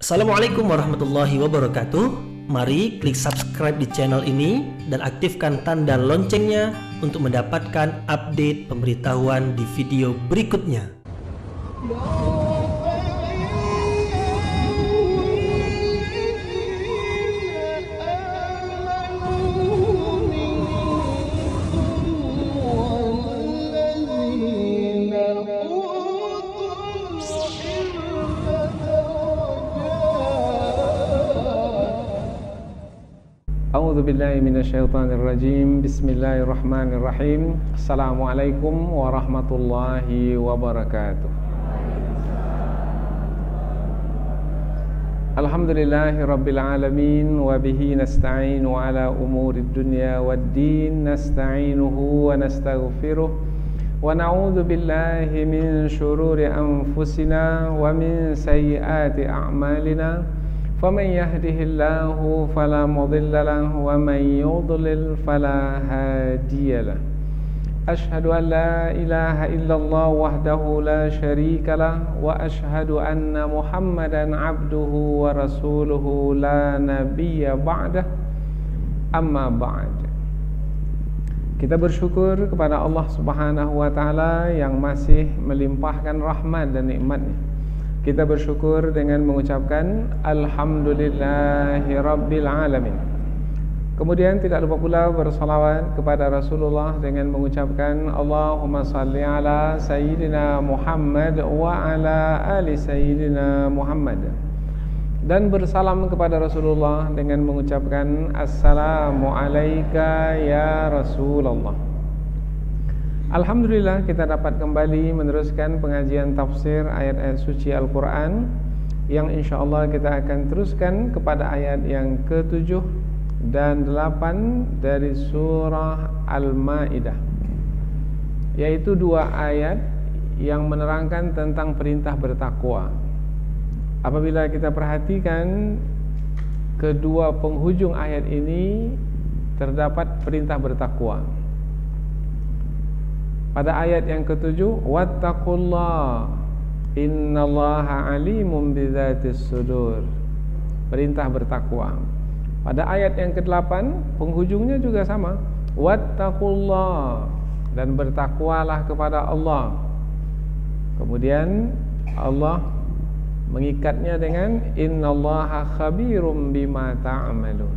Assalamualaikum warahmatullahi wabarakatuh. Mari klik subscribe di channel ini dan aktifkan tanda loncengnya untuk mendapatkan update pemberitahuan di video berikutnya. A'udzu billahi minasyaitonir rajim. Bismillahirrahmanirrahim. Assalamualaikum warahmatullahi wabarakatuh. Alhamdulillahi rabbil alamin wa bihi nasta'inu ala umurid dunya waddin. Nasta'inuhu wa nastaghfiruh wa na'udzu billahi min syururi anfusina wa min sayyiati a'malina. فمن يهده الله فلا مضل له ومن يضلل فلا هادي له أشهد أن لا إله إلا الله وحده لا شريك له وأشهد أن محمدا عبده ورسوله لا نبي بعده أما بعد. Kita bersyukur kepada Allah Subhanahu wa taala yang masih melimpahkan rahmat dan nikmat-Nya. Kita bersyukur dengan mengucapkan Alhamdulillahi Rabbil Alamin. Kemudian tidak lupa pula bersalawat kepada Rasulullah dengan mengucapkan Allahumma salli ala Sayyidina Muhammad wa ala ali Sayyidina Muhammad. Dan bersalam kepada Rasulullah dengan mengucapkan Assalamu alayka ya Rasulullah. Alhamdulillah kita dapat kembali meneruskan pengajian tafsir ayat-ayat suci Al-Quran, yang insyaAllah kita akan teruskan kepada ayat yang ke-7 dan 8 dari surah Al-Ma'idah, yaitu dua ayat yang menerangkan tentang perintah bertakwa. Apabila kita perhatikan kedua penghujung ayat ini, terdapat perintah bertakwa. Pada ayat yang ke-7, wattaqullah innallaha alimun bizatis sudur. Perintah bertakwa. Pada ayat yang ke-8, penghujungnya juga sama, wattaqullah, dan bertakwalah kepada Allah. Kemudian Allah mengikatnya dengan innallaha khabirum bima ta'malun.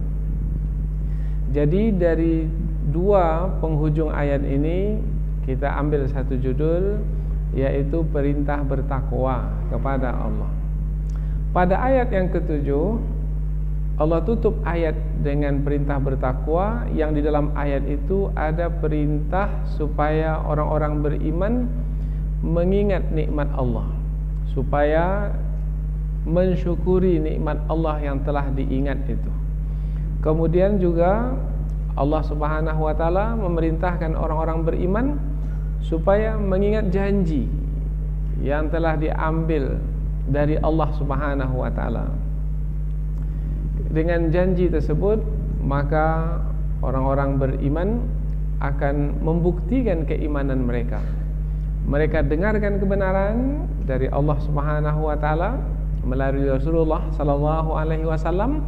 Jadi dari dua penghujung ayat ini kita ambil satu judul, yaitu perintah bertakwa kepada Allah. Pada ayat yang ke-7, Allah tutup ayat dengan perintah bertakwa, yang di dalam ayat itu ada perintah supaya orang-orang beriman mengingat nikmat Allah, supaya mensyukuri nikmat Allah yang telah diingat itu. Kemudian juga Allah Subhanahu wa taala memerintahkan orang-orang beriman supaya mengingat janji yang telah diambil dari Allah Subhanahu wa taala. Dengan janji tersebut, maka orang-orang beriman akan membuktikan keimanan mereka. Mereka dengarkan kebenaran dari Allah Subhanahu wa taala melalui Rasulullah sallallahu alaihi wasallam,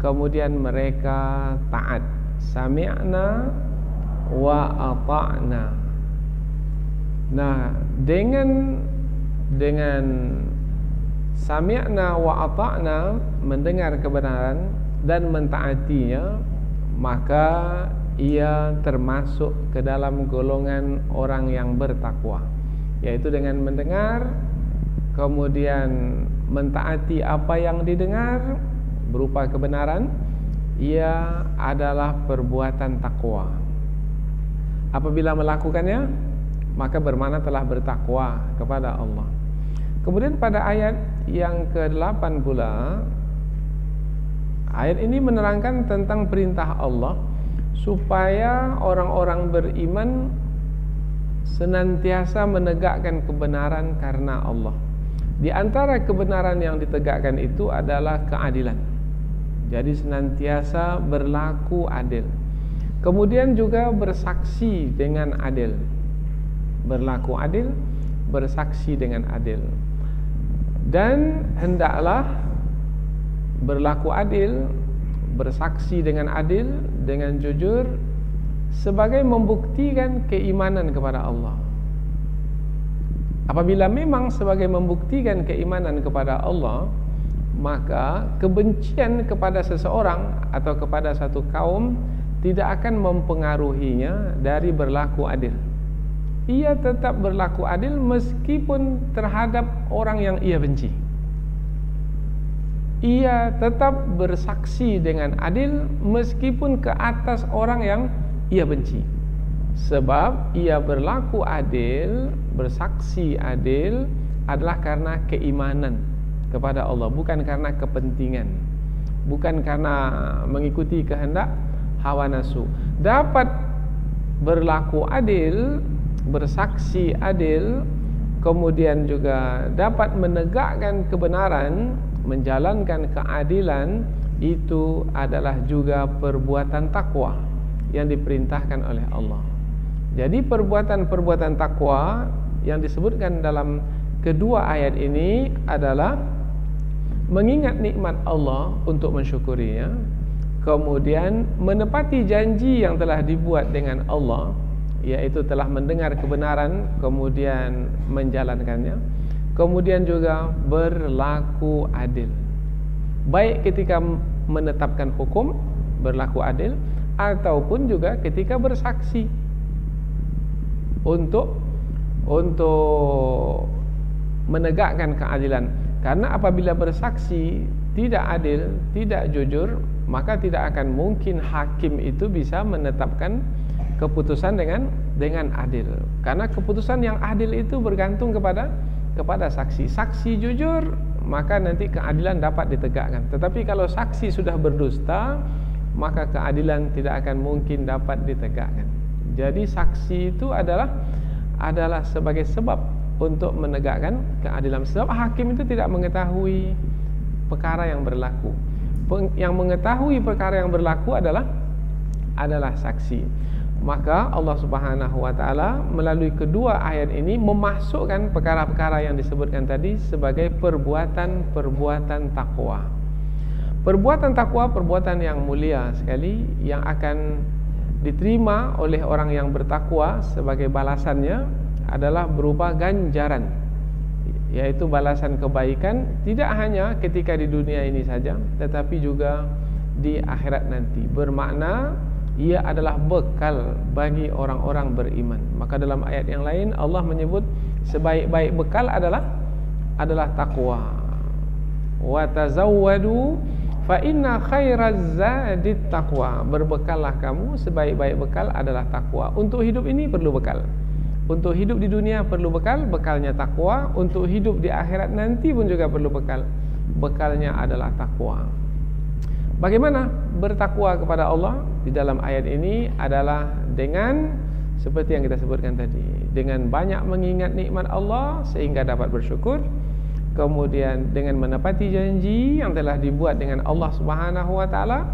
kemudian mereka taat. Sami'na wa ata'na. Nah, dengan sami'na wa ata'na, mendengar kebenaran dan mentaatinya, maka ia termasuk ke dalam golongan orang yang bertakwa, yaitu dengan mendengar kemudian mentaati apa yang didengar berupa kebenaran, ia adalah perbuatan takwa. Apabila melakukannya, maka bermakna telah bertakwa kepada Allah. Kemudian pada ayat yang ke-8 pula, ayat ini menerangkan tentang perintah Allah supaya orang-orang beriman senantiasa menegakkan kebenaran karena Allah. Di antara kebenaran yang ditegakkan itu adalah keadilan. Jadi senantiasa berlaku adil. Kemudian juga bersaksi dengan adil. Berlaku adil, bersaksi dengan adil. Dan hendaklah berlaku adil, bersaksi dengan adil, dengan jujur, sebagai membuktikan keimanan kepada Allah. Apabila memang sebagai membuktikan keimanan kepada Allah, maka kebencian kepada seseorang atau kepada satu kaum tidak akan mempengaruhinya dari berlaku adil. Ia tetap berlaku adil meskipun terhadap orang yang ia benci. Ia tetap bersaksi dengan adil meskipun ke atas orang yang ia benci. Sebab ia berlaku adil, bersaksi adil adalah karena keimanan kepada Allah, bukan karena kepentingan, bukan karena mengikuti kehendak hawa nafsu. Dapat berlaku adil, bersaksi adil, kemudian juga dapat menegakkan kebenaran, menjalankan keadilan, itu adalah juga perbuatan takwa yang diperintahkan oleh Allah. Jadi perbuatan-perbuatan takwa yang disebutkan dalam kedua ayat ini adalah mengingat nikmat Allah untuk mensyukurinya, kemudian menepati janji yang telah dibuat dengan Allah, yaitu telah mendengar kebenaran kemudian menjalankannya, kemudian juga berlaku adil, baik ketika menetapkan hukum berlaku adil, ataupun juga ketika bersaksi untuk menegakkan keadilan. Karena apabila bersaksi tidak adil, tidak jujur, maka tidak akan mungkin hakim itu bisa menetapkan keputusan dengan adil. Karena keputusan yang adil itu bergantung kepada saksi. Saksi jujur, maka nanti keadilan dapat ditegakkan. Tetapi kalau saksi sudah berdusta, maka keadilan tidak akan mungkin dapat ditegakkan. Jadi saksi itu adalah sebagai sebab untuk menegakkan keadilan. Sebab hakim itu tidak mengetahui perkara yang berlaku. Yang mengetahui perkara yang berlaku adalah saksi. Maka Allah Subhanahu wa taala melalui kedua ayat ini memasukkan perkara-perkara yang disebutkan tadi sebagai perbuatan-perbuatan takwa. Perbuatan takwa, perbuatan yang mulia sekali, yang akan diterima oleh orang yang bertakwa sebagai balasannya adalah berupa ganjaran, yaitu balasan kebaikan tidak hanya ketika di dunia ini saja, tetapi juga di akhirat nanti. Bermakna ia adalah bekal bagi orang-orang beriman. Maka dalam ayat yang lain Allah menyebut sebaik-baik bekal adalah takwa. Wa tazawwadu fa inna khairaz zadit taqwa. Berbekallah kamu, sebaik-baik bekal adalah takwa. Untuk hidup ini perlu bekal. Untuk hidup di dunia perlu bekal, bekalnya takwa. Untuk hidup di akhirat nanti pun juga perlu bekal, bekalnya adalah takwa. Bagaimana bertakwa kepada Allah di dalam ayat ini adalah dengan seperti yang kita sebutkan tadi, dengan banyak mengingat nikmat Allah sehingga dapat bersyukur, kemudian dengan menepati janji yang telah dibuat dengan Allah Subhanahu wa taala,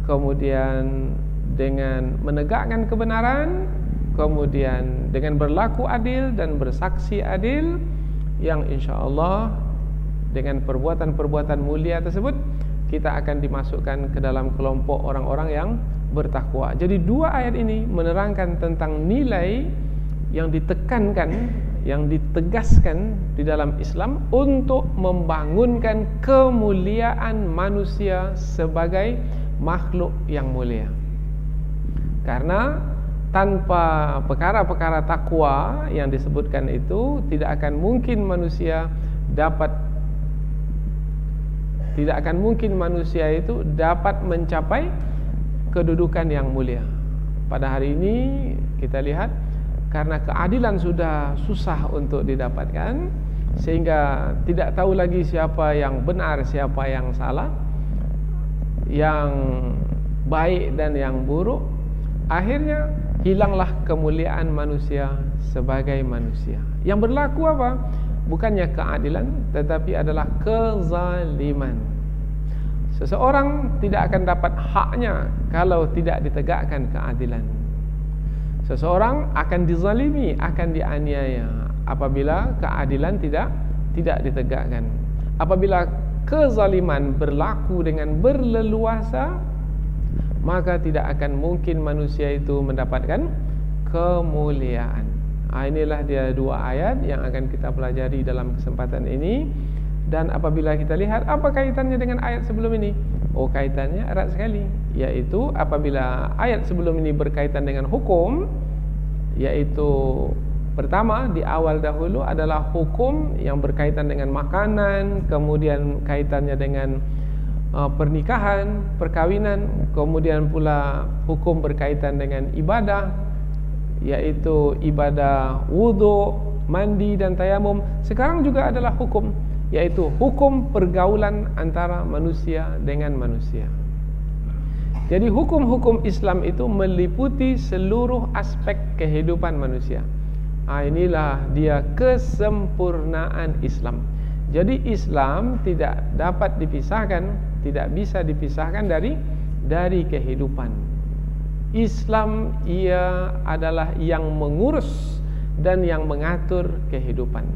kemudian dengan menegakkan kebenaran, kemudian dengan berlaku adil dan bersaksi adil, yang insya-Allah dengan perbuatan-perbuatan mulia tersebut kita akan dimasukkan ke dalam kelompok orang-orang yang bertakwa. Jadi dua ayat ini menerangkan tentang nilai yang ditekankan, yang ditegaskan di dalam Islam untuk membangunkan kemuliaan manusia sebagai makhluk yang mulia. Karena tanpa perkara-perkara takwa yang disebutkan itu, tidak akan mungkin manusia itu dapat mencapai kedudukan yang mulia. Pada hari ini kita lihat, karena keadilan sudah susah untuk didapatkan, sehingga tidak tahu lagi siapa yang benar, siapa yang salah, yang baik dan yang buruk. Akhirnya hilanglah kemuliaan manusia sebagai manusia. Yang berlaku apa? Bukannya keadilan, tetapi adalah kezaliman. Seseorang tidak akan dapat haknya kalau tidak ditegakkan keadilan. Seseorang akan dizalimi, akan dianiaya apabila keadilan tidak ditegakkan. Apabila kezaliman berlaku dengan berleluasa, maka tidak akan mungkin manusia itu mendapatkan kemuliaan. Inilah dia dua ayat yang akan kita pelajari dalam kesempatan ini. Dan apabila kita lihat apa kaitannya dengan ayat sebelum ini, kaitannya erat sekali, yaitu apabila ayat sebelum ini berkaitan dengan hukum, yaitu pertama di awal dahulu adalah hukum yang berkaitan dengan makanan, kemudian kaitannya dengan pernikahan, perkawinan, kemudian pula hukum berkaitan dengan ibadah, yaitu ibadah wudu, mandi dan tayamum. Sekarang juga adalah hukum, yaitu hukum pergaulan antara manusia dengan manusia. Jadi hukum-hukum Islam itu meliputi seluruh aspek kehidupan manusia. Inilah dia kesempurnaan Islam. Jadi Islam tidak dapat dipisahkan, tidak bisa dipisahkan dari kehidupan. Islam ia adalah yang mengurus dan yang mengatur kehidupan.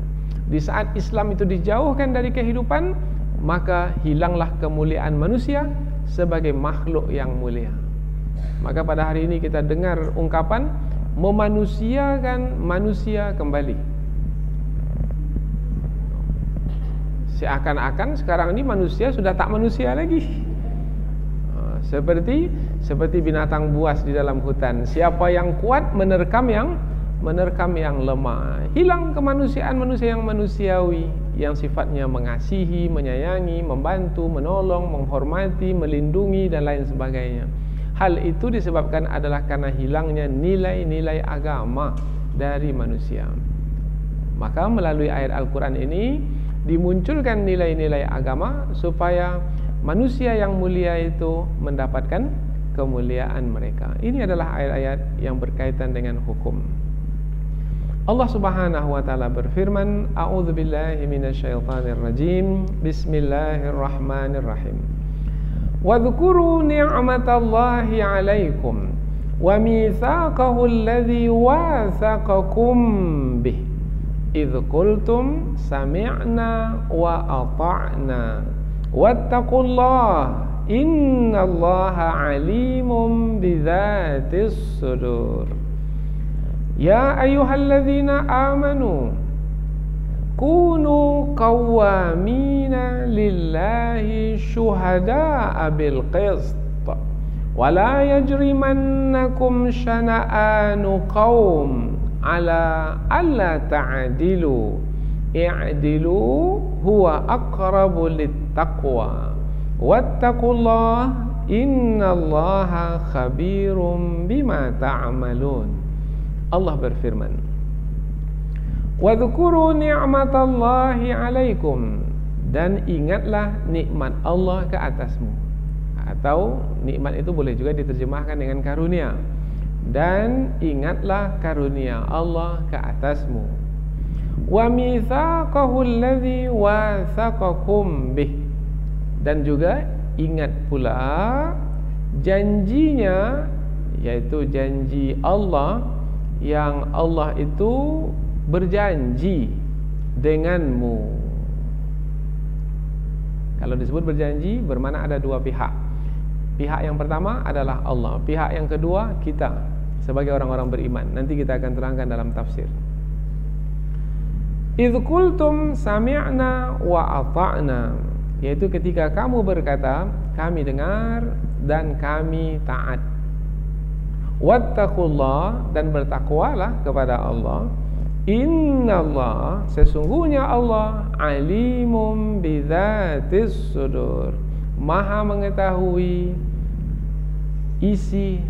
Di saat Islam itu dijauhkan dari kehidupan, maka hilanglah kemuliaan manusia sebagai makhluk yang mulia. Maka pada hari ini kita dengar ungkapan memanusiakan manusia kembali. Seakan-akan sekarang ini manusia sudah tak manusia lagi. Seperti binatang buas di dalam hutan. Siapa yang kuat menerkam yang lemah. Hilang kemanusiaan manusia yang manusiawi, yang sifatnya mengasihi, menyayangi, membantu, menolong, menghormati, melindungi dan lain sebagainya. Hal itu disebabkan adalah karena hilangnya nilai-nilai agama dari manusia. Maka melalui ayat Al-Quran ini dimunculkan nilai-nilai agama supaya manusia yang mulia itu mendapatkan kemuliaan mereka. Ini adalah ayat-ayat yang berkaitan dengan hukum. Allah Subhanahu wa taala berfirman, A'udzubillahi minasyaitonirrajim. Bismillahirrahmanirrahim. Wadhkuru ni'matallahi 'alaikum wa mitsaqahu alladzi wathaqakum bih idz qultum sami'na wa ata'na wattaqullaha innallaha 'alimun bidzatis sudur. Ya ayyuhalladzina amanu kunu qawwamina lillahi syuhada'a bil qist wa la yajrimannakum syana'anu qaum ala alla ta'dilu i'dilu huwa aqrabu littaqwa wattaqullaha innallaha khabirum bima ta'malun. Allah berfirman, wadhkuru ni'matallahi 'alaikum, dan ingatlah nikmat Allah ke atasmu. Atau nikmat itu boleh juga diterjemahkan dengan karunia. Dan ingatlah karunia Allah ke atasmu. Wa mitsaqahu alladzi wathaqakum bih, dan juga ingat pula janjinya, yaitu janji Allah yang Allah itu berjanji denganmu. Kalau disebut berjanji, bermakna ada dua pihak. Pihak yang pertama adalah Allah, pihak yang kedua kita sebagai orang-orang beriman. Nanti kita akan terangkan dalam tafsir. Idz qultum sami'na wa ata'na, yaitu ketika kamu berkata, kami dengar dan kami taat. Wattaqullah, dan bertakwalah kepada Allah. Innallah, sesungguhnya Allah, alimum bidzatis sudur, maha mengetahui isi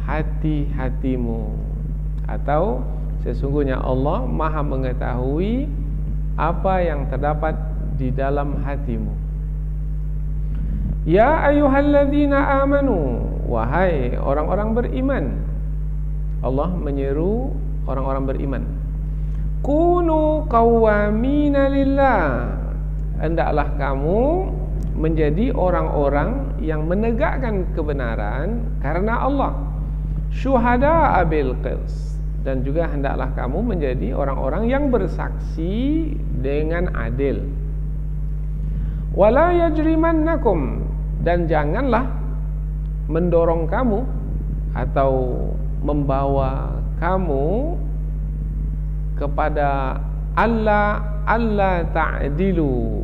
hati-hatimu. Atau sesungguhnya Allah maha mengetahui apa yang terdapat di dalam hatimu. Ya ayyuhalladzina amanu, wahai orang-orang beriman. Allah menyeru orang-orang beriman. Kunu qawwamina lillah, hendaklah kamu menjadi orang-orang yang menegakkan kebenaran karena Allah. Syuhada'a bil qist, dan juga hendaklah kamu menjadi orang-orang yang bersaksi dengan adil. Wala yajrimannakum, dan janganlah mendorong kamu atau membawa kamu kepada alla ta'dilu.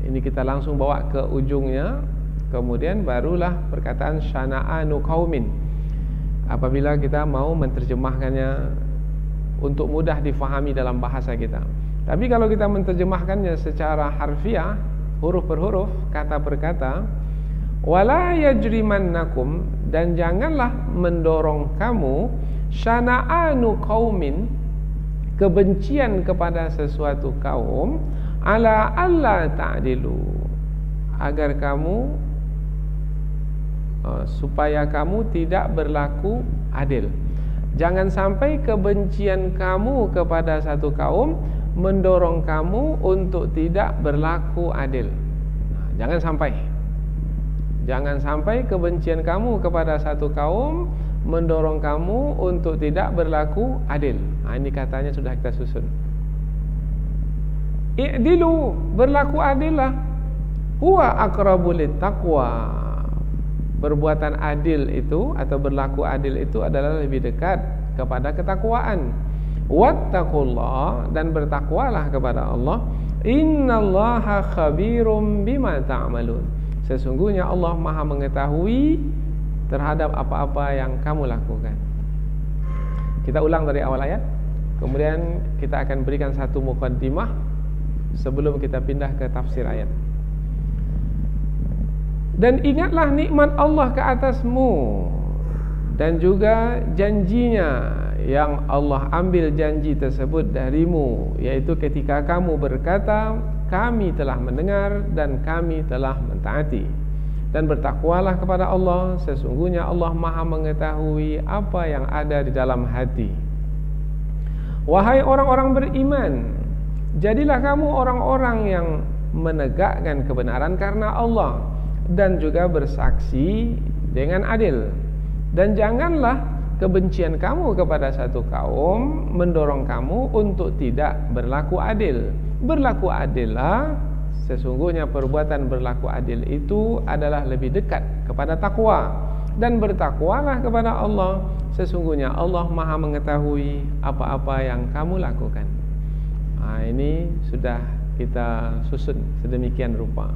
Ini kita langsung bawa ke ujungnya, kemudian barulah perkataan syana'anu qaumin. Apabila kita mau menerjemahkannya untuk mudah difahami dalam bahasa kita. Tapi kalau kita menerjemahkannya secara harfiah, huruf per huruf, kata per kata, wala yajrimannakum, dan janganlah mendorong kamu syana'anu qaumin, kebencian kepada sesuatu kaum, ala alla ta'dilu, agar kamu supaya kamu tidak berlaku adil. Jangan sampai kebencian kamu kepada satu kaum mendorong kamu untuk tidak berlaku adil. Jangan sampai kebencian kamu kepada satu kaum mendorong kamu untuk tidak berlaku adil. Ini katanya sudah kita susun. I'dilu, berlaku adillah. Huwa aqrabu littaqwa. Perbuatan adil itu atau berlaku adil itu adalah lebih dekat kepada ketakwaan. Wattaqullah, dan bertakwalah kepada Allah. Innallaha khabirum bima ta'malun. Sesungguhnya Allah Maha mengetahui terhadap apa-apa yang kamu lakukan. Kita ulang dari awal ayat, kemudian kita akan berikan satu muqaddimah sebelum kita pindah ke tafsir ayat. Dan ingatlah nikmat Allah ke atasmu, dan juga janjinya yang Allah ambil janji tersebut darimu, yaitu ketika kamu berkata, kami telah mendengar dan kami telah mentaati. Dan bertakwalah kepada Allah, sesungguhnya Allah Maha mengetahui apa yang ada di dalam hati. Wahai orang-orang beriman, jadilah kamu orang-orang yang menegakkan kebenaran karena Allah, dan juga bersaksi dengan adil. Dan janganlah kebencian kamu kepada satu kaum mendorong kamu untuk tidak berlaku adil. Berlaku adillah, sesungguhnya perbuatan berlaku adil itu adalah lebih dekat kepada takwa. Dan bertakwalah kepada Allah, sesungguhnya Allah Maha mengetahui apa-apa yang kamu lakukan. Ini sudah kita susun sedemikian rupa,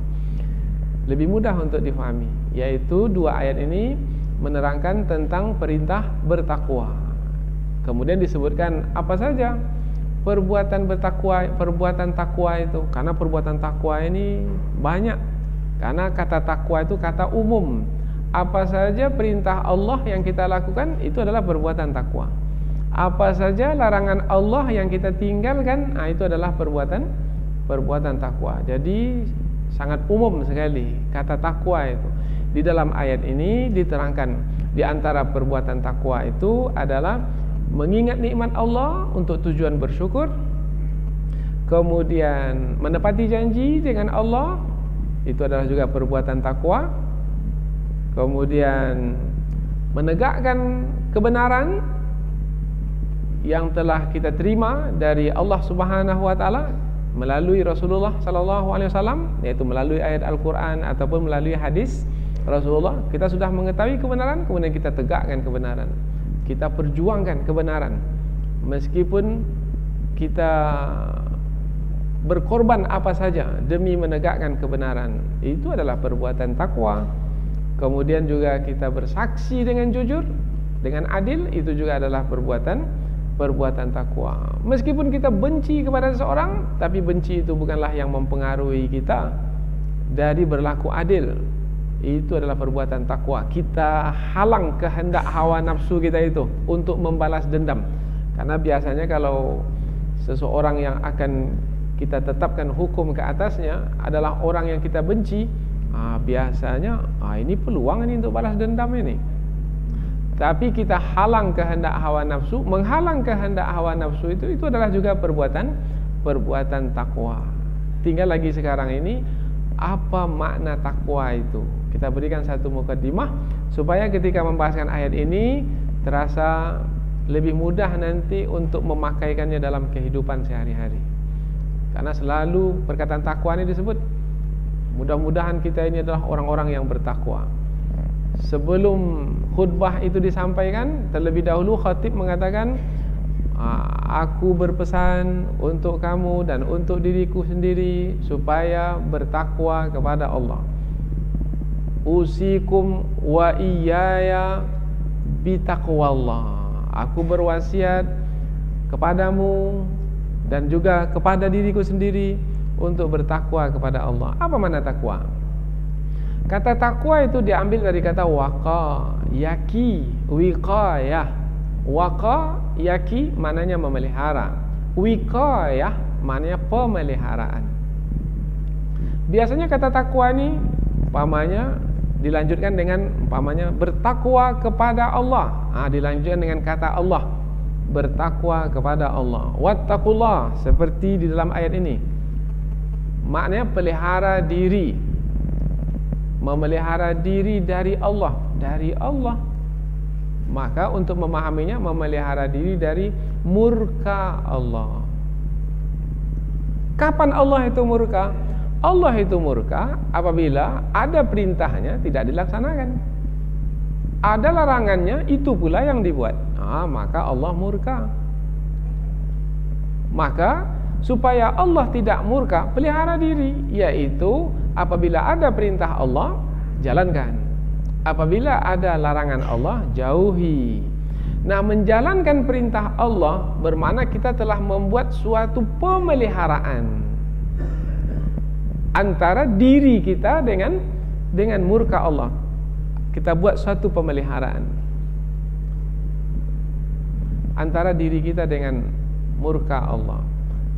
lebih mudah untuk difahami, yaitu dua ayat ini menerangkan tentang perintah bertakwa. Kemudian disebutkan apa saja perbuatan bertakwa, perbuatan takwa itu. Karena perbuatan takwa ini banyak. Karena kata takwa itu kata umum. Apa saja perintah Allah yang kita lakukan itu adalah perbuatan takwa. Apa saja larangan Allah yang kita tinggalkan, itu adalah perbuatan takwa. Jadi sangat umum sekali kata takwa itu. Di dalam ayat ini diterangkan di antara perbuatan takwa itu adalah mengingat nikmat Allah untuk tujuan bersyukur, kemudian menepati janji dengan Allah, itu adalah juga perbuatan takwa, kemudian menegakkan kebenaran yang telah kita terima dari Allah Subhanahu wa taala melalui Rasulullah sallallahu alaihi wasallam, yaitu melalui ayat Al-Qur'an ataupun melalui hadis Rasulullah. Kita sudah mengetahui kebenaran, kemudian kita tegakkan kebenaran, kita perjuangkan kebenaran, meskipun kita berkorban apa saja demi menegakkan kebenaran. Itu adalah perbuatan takwa. Kemudian juga kita bersaksi dengan jujur, dengan adil, itu juga adalah perbuatan takwa. Meskipun kita benci kepada seseorang, tapi benci itu bukanlah yang mempengaruhi kita dari berlaku adil. Itu adalah perbuatan takwa. Kita halang kehendak hawa nafsu kita itu untuk membalas dendam. Karena biasanya kalau seseorang yang akan kita tetapkan hukum ke atasnya adalah orang yang kita benci, biasanya ini peluang ini untuk balas dendam ini. Tapi kita halang kehendak hawa nafsu. Menghalang kehendak hawa nafsu itu adalah juga perbuatan takwa. Tinggal lagi sekarang ini, apa makna takwa itu? Kita berikan satu mukaddimah supaya ketika membahaskan ayat ini terasa lebih mudah nanti untuk memakaikannya dalam kehidupan sehari-hari. Karena selalu perkataan takwa ini disebut Mudah-mudahan kita ini adalah orang-orang yang bertakwa. Sebelum khutbah itu disampaikan, terlebih dahulu khatib mengatakan, aku berpesan untuk kamu dan untuk diriku sendiri supaya bertakwa kepada Allah. Usikum wa iyaya bitaqwallah. Aku berwasiat kepadamu dan juga kepada diriku sendiri untuk bertakwa kepada Allah. Apa makna takwa? Kata takwa itu diambil dari kata waqa, yaki, wiqayah. Waqa, yaki maknanya memelihara. Wiqayah maknanya pemeliharaan. Biasanya kata takwa ini umpamanya dilanjutkan dengan umpamanya bertakwa kepada Allah. Dilanjutkan dengan kata Allah, bertakwa kepada Allah. Wattaqullah, seperti di dalam ayat ini. Maknanya pelihara diri, memelihara diri dari Allah, dari Allah. Maka untuk memahaminya, memelihara diri dari murka Allah. Kapan Allah itu murka? Allah itu murka apabila ada perintahnya tidak dilaksanakan, ada larangannya itu pula yang dibuat. Maka Allah murka. Maka supaya Allah tidak murka, pelihara diri, yaitu apabila ada perintah Allah, jalankan. Apabila ada larangan Allah, jauhi. Nah, menjalankan perintah Allah bermakna kita telah membuat suatu pemeliharaan antara diri kita dengan murka Allah. Kita buat suatu pemeliharaan antara diri kita dengan murka Allah.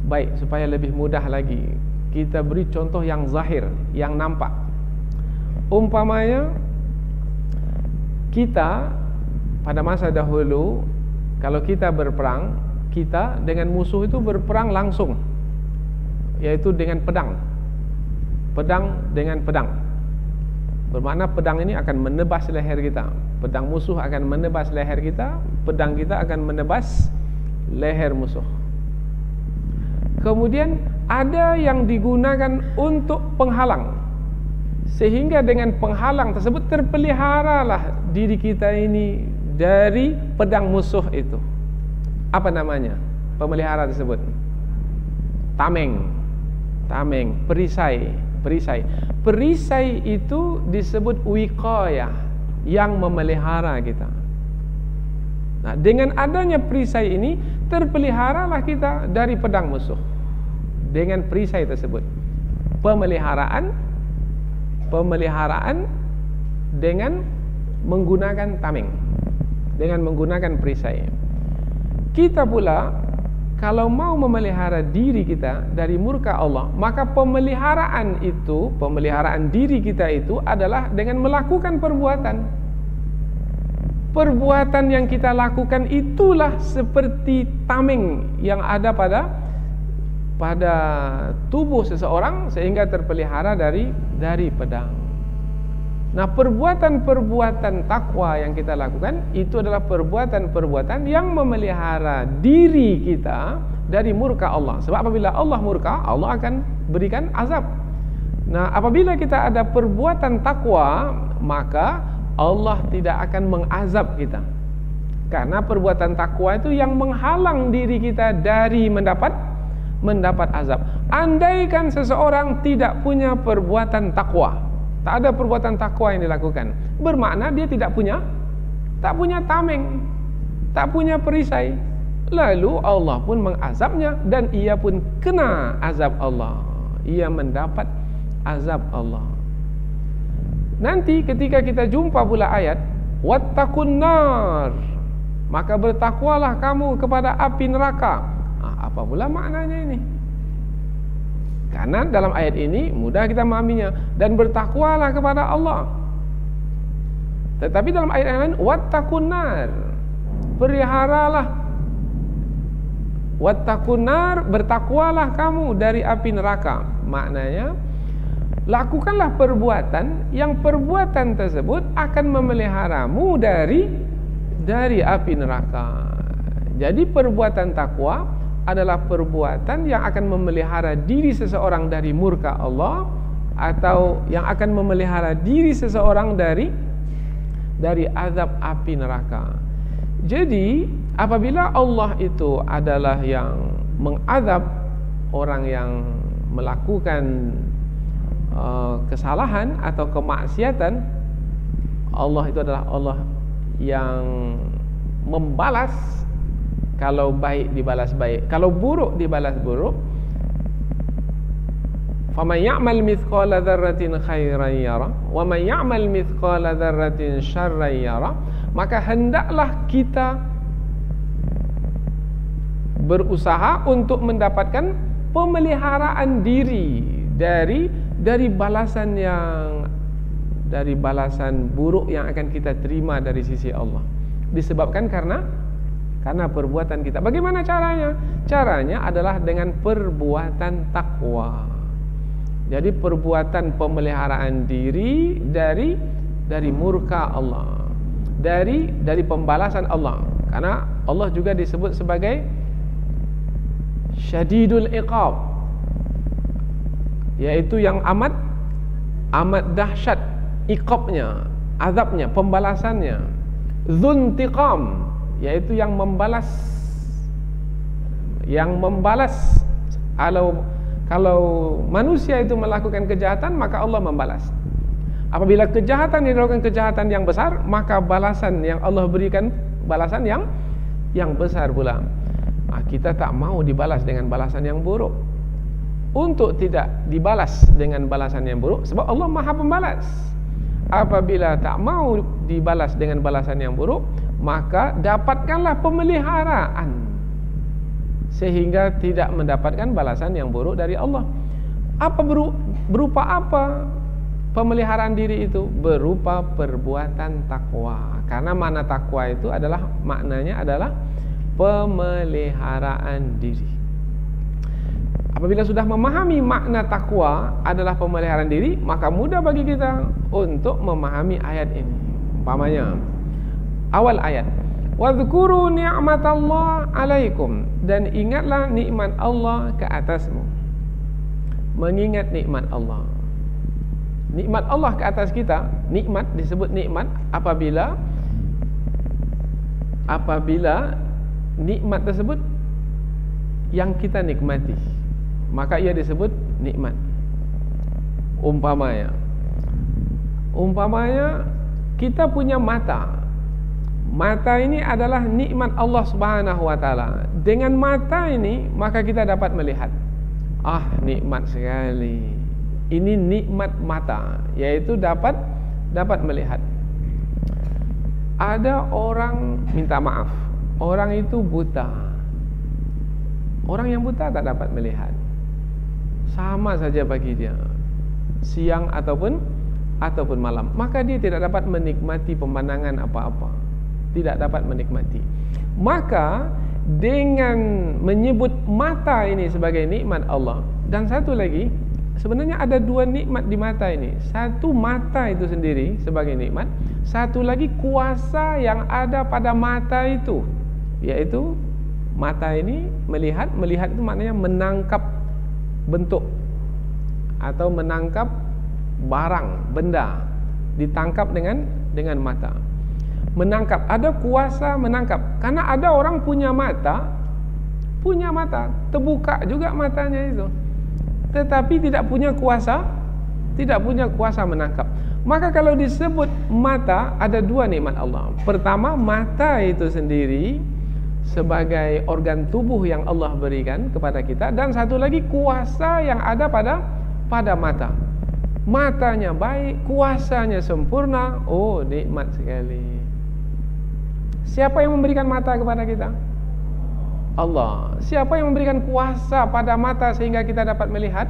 Baik, supaya lebih mudah lagi, kita beri contoh yang zahir, yang nampak. Umpamanya kita pada masa dahulu, kalau kita berperang, kita dengan musuh itu berperang langsung, yaitu dengan pedang. Pedang dengan pedang, bermakna pedang ini akan menebas leher kita. Pedang musuh akan menebas leher kita, pedang kita akan menebas leher musuh. Kemudian ada yang digunakan untuk penghalang, sehingga dengan penghalang tersebut terpeliharalah diri kita ini dari pedang musuh itu. Apa namanya pemelihara tersebut? Tameng, perisai. Perisai itu disebut wiqayah, yang memelihara kita. Nah, dengan adanya perisai ini terpeliharalah kita dari pedang musuh. Dengan perisai tersebut, pemeliharaan dengan menggunakan tameng, dengan menggunakan perisai. Kita pula kalau mau memelihara diri kita dari murka Allah, maka pemeliharaan diri kita itu adalah dengan melakukan perbuatan yang kita lakukan. Itulah seperti tameng yang ada pada tubuh seseorang sehingga terpelihara dari pedang. Nah, perbuatan-perbuatan takwa yang kita lakukan itu adalah perbuatan-perbuatan yang memelihara diri kita dari murka Allah. Sebab apabila Allah murka, Allah akan berikan azab. Nah, apabila kita ada perbuatan takwa, maka Allah tidak akan mengazab kita. Karena perbuatan takwa itu yang menghalang diri kita dari mendapat azab. Andaikan seseorang tidak punya perbuatan takwa, tak ada perbuatan takwa yang dilakukan, bermakna dia tak punya tameng, tak punya perisai. Lalu Allah pun mengazabnya dan ia pun kena azab Allah. Ia mendapat azab Allah. Nanti ketika kita jumpa pula ayat wattaqun nar, maka bertakwalah kamu kepada api neraka. Apa pula maknanya ini? Karena dalam ayat ini mudah kita memahaminya, dan bertakwalah kepada Allah. Tetapi dalam ayat yang lain wattaqun nar, peliharalah, wattaqun nar, bertakwalah kamu dari api neraka. Maknanya lakukanlah perbuatan yang perbuatan tersebut akan memeliharamu dari api neraka. Jadi perbuatan takwa adalah perbuatan yang akan memelihara diri seseorang dari murka Allah atau yang akan memelihara diri seseorang dari azab api neraka. Jadi apabila Allah itu adalah yang mengazab orang yang melakukan kesalahan atau kemaksiatan, Allah itu adalah Allah yang membalas. Kalau baik dibalas baik, kalau buruk dibalas buruk. Faman ya'mal mithqala dzarratin khairan yara wa man ya'mal mithqala dzarratin syarran yara. Maka hendaklah kita berusaha untuk mendapatkan pemeliharaan diri dari balasan buruk yang akan kita terima dari sisi Allah, disebabkan karena perbuatan kita. Bagaimana caranya? Caranya adalah dengan perbuatan takwa. Jadi perbuatan pemeliharaan diri dari murka Allah, dari pembalasan Allah. Karena Allah juga disebut sebagai syadidul iqab, yaitu yang amat dahsyat iqabnya, azabnya, pembalasannya. Dzuntiqam, yaitu yang membalas. Kalau manusia itu melakukan kejahatan, maka Allah membalas. Apabila kejahatan dilakukan kejahatan yang besar, maka balasan yang Allah berikan balasan yang besar pula. Kita tak mau dibalas dengan balasan yang buruk. Untuk tidak dibalas dengan balasan yang buruk, sebab Allah Maha Pembalas. Apabila tak mau dibalas dengan balasan yang buruk, maka dapatkanlah pemeliharaan sehingga tidak mendapatkan balasan yang buruk dari Allah. Berupa apa pemeliharaan diri itu? Berupa perbuatan takwa. Karena makna takwa itu maknanya adalah pemeliharaan diri. Apabila sudah memahami makna takwa adalah pemeliharaan diri, maka mudah bagi kita untuk memahami ayat ini. Umpamanya awal ayat, wadhkuru ni'matallah alaikum, dan ingatlah nikmat Allah ke atasmu. Mengingat nikmat Allah. Nikmat Allah ke atas kita, nikmat disebut nikmat apabila nikmat tersebut yang kita nikmati, maka ia disebut nikmat. Umpamanya kita punya mata. Mata ini adalah nikmat Allah Subhanahu wa taala. Dengan mata ini maka kita dapat melihat. Nikmat sekali. Ini nikmat mata, yaitu dapat melihat. Ada orang minta maaf, orang itu buta. Orang yang buta tak dapat melihat. Sama saja bagi dia, siang ataupun malam, maka dia tidak dapat menikmati pemandangan apa-apa. Tidak dapat menikmati. Maka dengan menyebut mata ini sebagai nikmat Allah, dan satu lagi, sebenarnya ada dua nikmat di mata ini. Satu, mata itu sendiri sebagai nikmat. Satu lagi, kuasa yang ada pada mata itu, yaitu mata ini melihat itu maknanya menangkap bentuk atau menangkap barang, benda, ditangkap dengan mata. Menangkap, ada kuasa menangkap. Karena ada orang punya mata, terbuka juga matanya itu, tetapi tidak punya kuasa menangkap. Maka kalau disebut mata, ada dua nikmat Allah. Pertama, mata itu sendiri sebagai organ tubuh yang Allah berikan kepada kita, dan satu lagi kuasa yang ada pada mata. Matanya baik, kuasanya sempurna. Nikmat sekali. Siapa yang memberikan mata kepada kita? Allah. Siapa yang memberikan kuasa pada mata sehingga kita dapat melihat?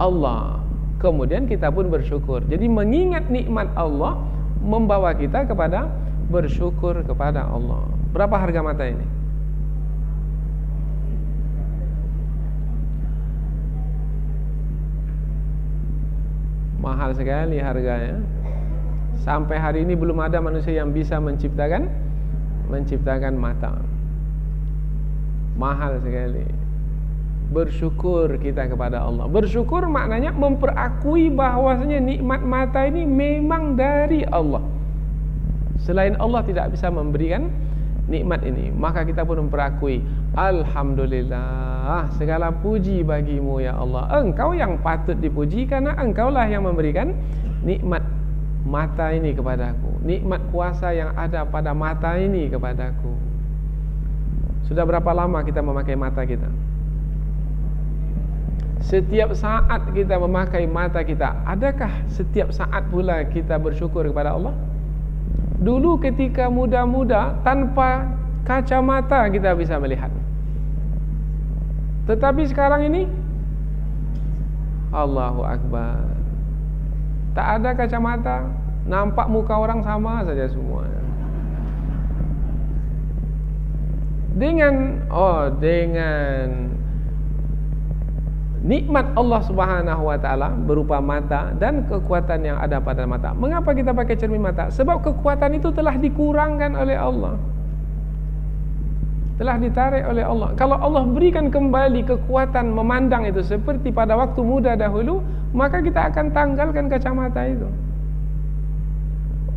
Allah. Kemudian kita pun bersyukur. Jadi mengingat nikmat Allah membawa kita kepada bersyukur kepada Allah. Berapa harga mata ini? Mahal sekali harganya. Sampai hari ini belum ada manusia yang bisa menciptakan mata. Mahal sekali. bersyukur kita kepada Allah. Bersyukur maknanya memperakui bahwasanya nikmat mata ini memang dari Allah. Selain Allah tidak bisa memberikan nikmat ini. Maka kita pun memperakui, alhamdulillah, segala puji bagimu ya Allah. Engkau yang patut dipuji karena engkaulah yang memberikan nikmat mata ini kepadaku, nikmat kuasa yang ada pada mata ini kepadaku. Sudah berapa lama kita memakai mata kita? Setiap saat kita memakai mata kita. Adakah setiap saat pula kita bersyukur kepada Allah? Dulu ketika muda-muda, tanpa kacamata kita bisa melihat. Tetapi sekarang ini, Allahu Akbar, tak ada kacamata, nampak muka orang sama saja semua. Dengan nikmat Allah Subhanahu wa taala berupa mata dan kekuatan yang ada pada mata. Mengapa kita pakai cermin mata? Sebab kekuatan itu telah dikurangkan oleh Allah. Telah ditarik oleh Allah. Kalau Allah berikan kembali kekuatan memandang itu seperti pada waktu muda dahulu, maka kita akan tanggalkan kacamata itu.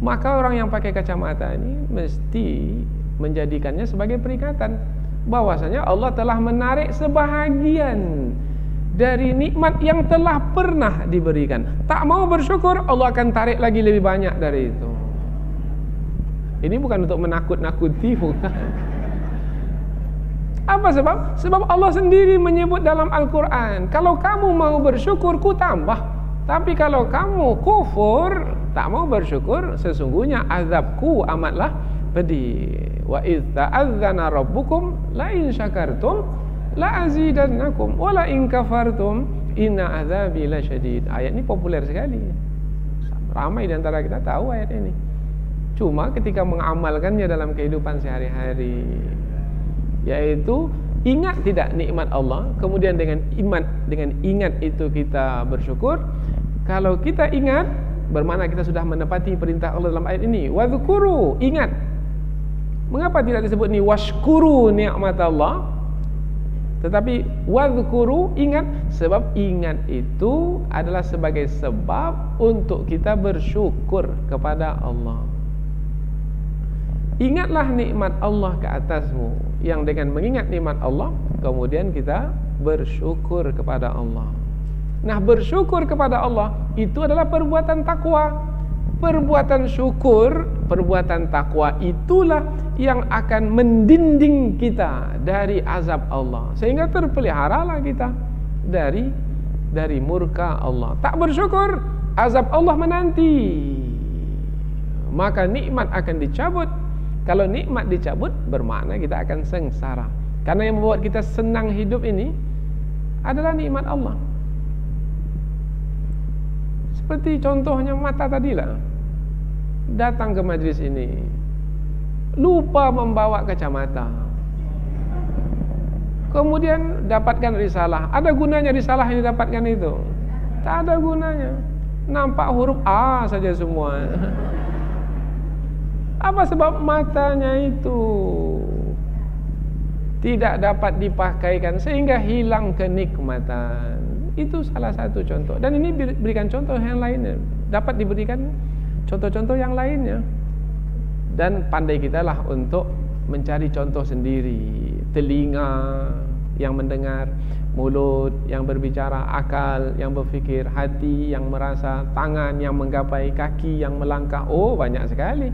Maka orang yang pakai kacamata ini mesti menjadikannya sebagai peringatan bahwasanya Allah telah menarik sebahagian dari nikmat yang telah pernah diberikan. Tak mau bersyukur, Allah akan tarik lagi lebih banyak dari itu. Ini bukan untuk menakut-nakuti, bukan. Apa sebab? Sebab Allah sendiri menyebut dalam Al-Quran, kalau kamu mau bersyukur, ku tambah. Tapi kalau kamu kufur, tak mau bersyukur, sesungguhnya azabku amatlah pedih. Wa idz ta'adzana rabbukum la in syakartum la azidannakum wa la in kafartum inna azabi lasyadid. Ayat ini populer sekali. Ramai di antara kita tahu ayat ini. Cuma ketika mengamalkannya dalam kehidupan sehari-hari, yaitu ingat tidak nikmat Allah, kemudian dengan ingat itu kita bersyukur. Kalau kita ingat, bermakna kita sudah menepati perintah Allah dalam ayat ini. Wadhkuru, ingat. Mengapa tidak disebut ni washkuru nikmat Allah? Tetapi wadhkuru, ingat, sebab ingat itu adalah sebagai sebab untuk kita bersyukur kepada Allah. Ingatlah nikmat Allah ke atasmu, yang dengan mengingat nikmat Allah kemudian kita bersyukur kepada Allah. Nah, bersyukur kepada Allah itu adalah perbuatan takwa. Perbuatan syukur, perbuatan takwa itulah yang akan mendinding kita dari azab Allah, sehingga terpeliharalah kita dari murka Allah. Tak bersyukur, azab Allah menanti, maka nikmat akan dicabut. Kalau nikmat dicabut, bermakna kita akan sengsara. Karena yang membuat kita senang hidup ini adalah nikmat Allah. Seperti contohnya mata tadilah. Datang ke majlis ini, lupa membawa kacamata, kemudian dapatkan risalah. Ada gunanya risalah yang didapatkan itu? Tak ada gunanya. Nampak huruf A saja semua. Apa sebab matanya itu tidak dapat dipakaikan sehingga hilang kenikmatan? Itu salah satu contoh. Dan ini berikan contoh yang lainnya. Dapat diberikan contoh-contoh yang lainnya. Dan pandai kita lah untuk mencari contoh sendiri. Telinga yang mendengar, mulut yang berbicara, akal yang berfikir, hati yang merasa, tangan yang menggapai, kaki yang melangkah. Oh, banyak sekali.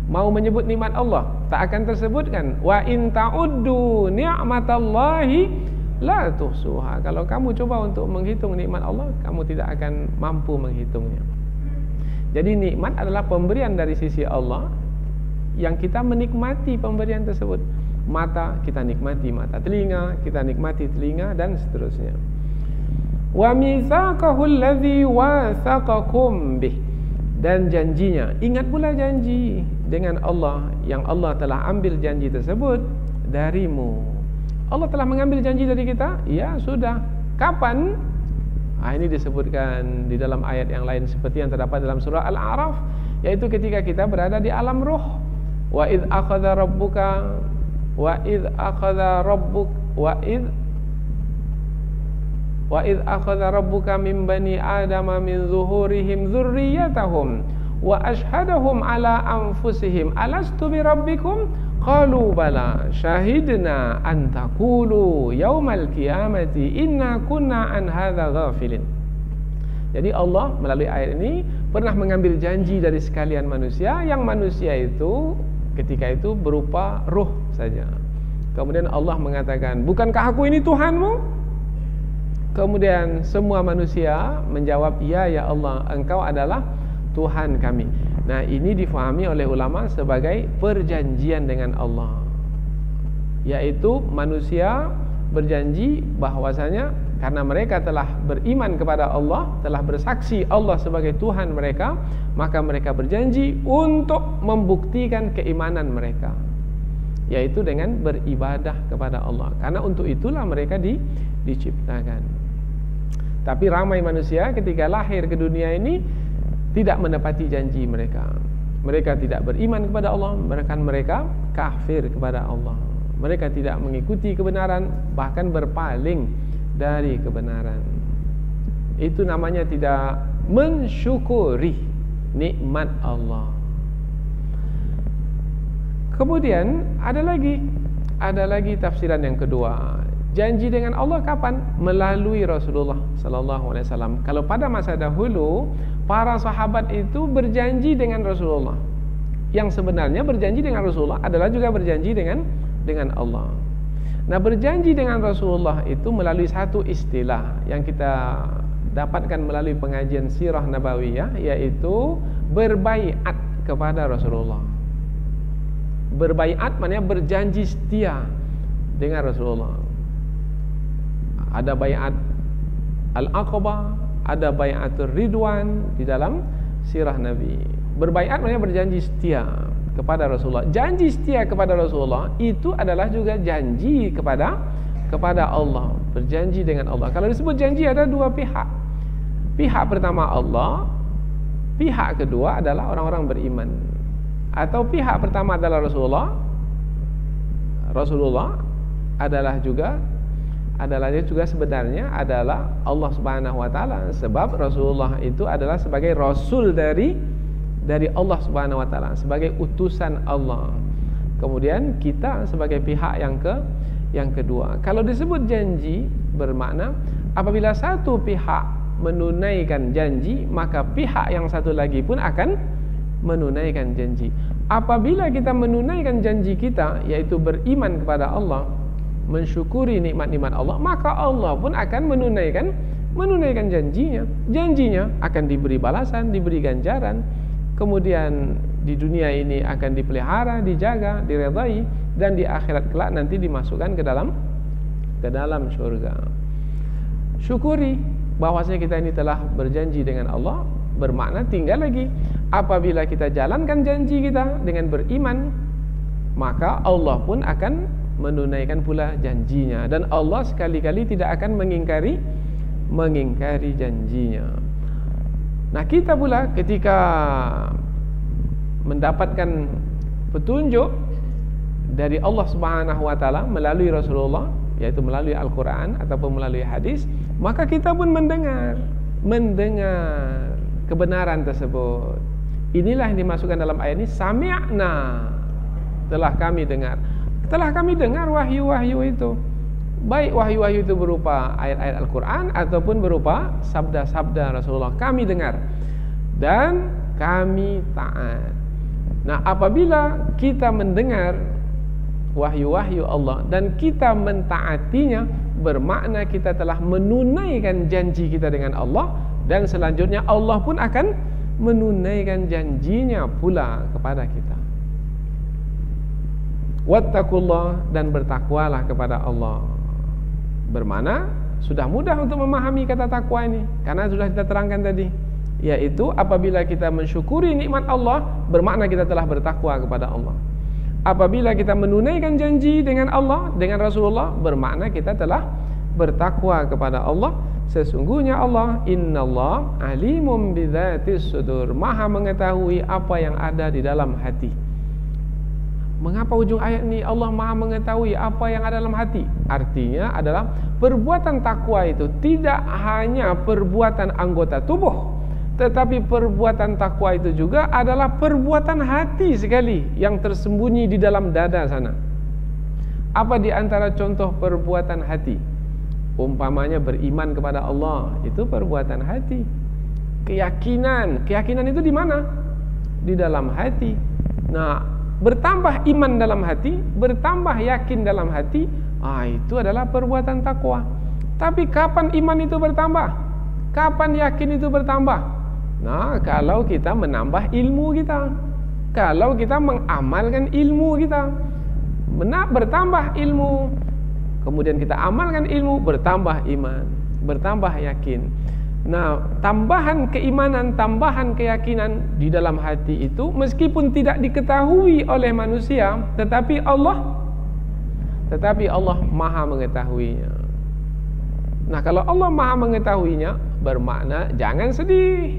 Mau menyebut nikmat Allah, tak akan tersebutkan. Wa in ta'uddu ni'matallahi la tuhsuha. Kalau kamu coba untuk menghitung nikmat Allah, kamu tidak akan mampu menghitungnya. Jadi nikmat adalah pemberian dari sisi Allah yang kita menikmati pemberian tersebut. Mata kita nikmati mata, telinga kita nikmati telinga, dan seterusnya. Wa mitsaqahu allazi wasaqakum bih, dan janjinya, ingat pula janji dengan Allah yang Allah telah ambil janji tersebut darimu. Allah telah mengambil janji dari kita? Ya, sudah. Kapan? Ini disebutkan di dalam ayat yang lain seperti yang terdapat dalam surah Al-A'raf, yaitu ketika kita berada di alam roh. Wa idz akhadha rabbuka wa idz akhadha rabbuk wa idz Wa idz akhadha rabbuka min bani adama min zuhurihim dzurriyyatahum wa ashhadahum ala anfusihim alastu bi rabbikum qalu bala syahidna an taqulu yaumal qiyamati inna kunna an hadza ghafilin. Jadi Allah melalui ayat ini pernah mengambil janji dari sekalian manusia, yang manusia itu ketika itu berupa ruh saja. Kemudian Allah mengatakan, bukankah aku ini Tuhanmu? Kemudian semua manusia menjawab, ya Allah, engkau adalah Tuhan kami. Nah, ini difahami oleh ulama sebagai perjanjian dengan Allah, yaitu manusia berjanji bahwasanya karena mereka telah beriman kepada Allah, telah bersaksi Allah sebagai Tuhan mereka, maka mereka berjanji untuk membuktikan keimanan mereka, yaitu dengan beribadah kepada Allah. Karena untuk itulah mereka diciptakan. Tapi ramai manusia ketika lahir ke dunia ini tidak menepati janji mereka. Mereka tidak beriman kepada Allah, mereka kafir kepada Allah. Mereka tidak mengikuti kebenaran, bahkan berpaling dari kebenaran. Itu namanya tidak mensyukuri nikmat Allah. Kemudian ada lagi tafsiran yang kedua. Janji dengan Allah kapan? Melalui Rasulullah sallallahu alaihi wasallam. Kalau pada masa dahulu para sahabat itu berjanji dengan Rasulullah. Yang sebenarnya berjanji dengan Rasulullah adalah juga berjanji dengan Allah. Nah, berjanji dengan Rasulullah itu melalui satu istilah yang kita dapatkan melalui pengajian sirah nabawiyah, yaitu berbaiat kepada Rasulullah. Berbaiat maknanya berjanji setia dengan Rasulullah. Ada baiat Al-Aqabah, ada baiatul Ridwan di dalam sirah Nabi. Berbaiat maknanya berjanji setia kepada Rasulullah. Janji setia kepada Rasulullah itu adalah juga janji kepada Allah, berjanji dengan Allah. Kalau disebut janji ada dua pihak. Pihak pertama Allah, pihak kedua adalah orang-orang beriman. Atau pihak pertama adalah Rasulullah adalah juga sebenarnya adalah Allah Subhanahu wa taala, sebab Rasulullah itu adalah sebagai rasul dari Allah Subhanahu wa taala, sebagai utusan Allah. Kemudian kita sebagai pihak yang kedua. Kalau disebut janji bermakna apabila satu pihak menunaikan janji, maka pihak yang satu lagi pun akan menunaikan janji. Apabila kita menunaikan janji kita, yaitu beriman kepada Allah, mensyukuri nikmat-nikmat Allah, maka Allah pun akan menunaikan janjinya. Janjinya akan diberi balasan, diberi ganjaran. Kemudian di dunia ini akan dipelihara, dijaga, diredai, dan di akhirat kelak nanti dimasukkan ke dalam surga. Syukuri bahwasanya kita ini telah berjanji dengan Allah, bermakna tinggal lagi apabila kita jalankan janji kita dengan beriman, maka Allah pun akan menunaikan pula janjinya, dan Allah sekali-kali tidak akan mengingkari janjinya. Nah, kita pula ketika mendapatkan petunjuk dari Allah Subhanahu wa taala melalui Rasulullah, yaitu melalui Al-Qur'an ataupun melalui hadis, maka kita pun mendengar kebenaran tersebut. Inilah yang dimasukkan dalam ayat ini, sami'na, telah kami dengar. Telah kami dengar wahyu-wahyu itu, baik wahyu-wahyu itu berupa ayat-ayat Al-Quran ataupun berupa sabda-sabda Rasulullah, kami dengar dan kami taat. Nah, apabila kita mendengar wahyu-wahyu Allah dan kita mentaatinya, bermakna kita telah menunaikan janji kita dengan Allah, dan selanjutnya Allah pun akan menunaikan janjinya pula kepada kita. Wattaqullah, dan bertakwalah kepada Allah. Bermakna sudah mudah untuk memahami kata takwa ini, karena sudah kita terangkan tadi, yaitu apabila kita mensyukuri nikmat Allah, bermakna kita telah bertakwa kepada Allah. Apabila kita menunaikan janji dengan Allah, dengan Rasulullah, bermakna kita telah bertakwa kepada Allah. Sesungguhnya Allah, innallah alimum bidzatis sudur, maha mengetahui apa yang ada di dalam hati. Mengapa ujung ayat ini Allah Maha mengetahui apa yang ada dalam hati? Artinya adalah perbuatan takwa itu tidak hanya perbuatan anggota tubuh, tetapi perbuatan takwa itu juga adalah perbuatan hati sekali yang tersembunyi di dalam dada sana. Apa di antara contoh perbuatan hati? Umpamanya beriman kepada Allah, itu perbuatan hati. Keyakinan itu di mana? Di dalam hati. Nah, bertambah iman dalam hati, bertambah yakin dalam hati, itu adalah perbuatan takwa. Tapi kapan iman itu bertambah? Kapan yakin itu bertambah? Nah, kalau kita menambah ilmu kita, kalau kita mengamalkan ilmu kita, bertambah ilmu, kemudian kita amalkan ilmu, bertambah iman, bertambah yakin. Nah, tambahan keimanan, tambahan keyakinan di dalam hati itu meskipun tidak diketahui oleh manusia, tetapi Allah Maha mengetahuinya. Nah, kalau Allah Maha mengetahuinya, bermakna jangan sedih.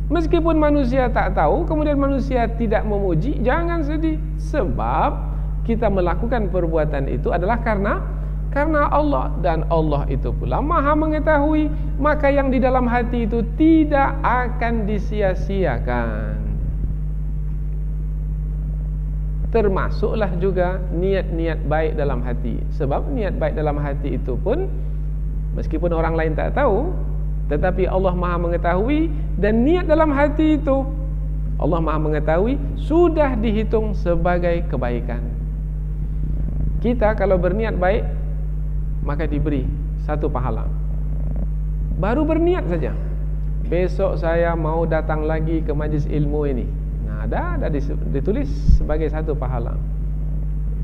Meskipun manusia tak tahu, kemudian manusia tidak memuji, jangan sedih. Sebab kita melakukan perbuatan itu adalah karena Allah, dan Allah itu pula Maha mengetahui, maka yang di dalam hati itu tidak akan disia-siakan. Termasuklah juga niat-niat baik dalam hati. Sebab niat baik dalam hati itu pun meskipun orang lain tak tahu, tetapi Allah Maha mengetahui, dan niat dalam hati itu Allah Maha mengetahui sudah dihitung sebagai kebaikan. Kita kalau berniat baik, maka diberi satu pahala. Baru berniat saja, besok saya mau datang lagi ke majlis ilmu ini. Nah, ada ditulis sebagai satu pahala.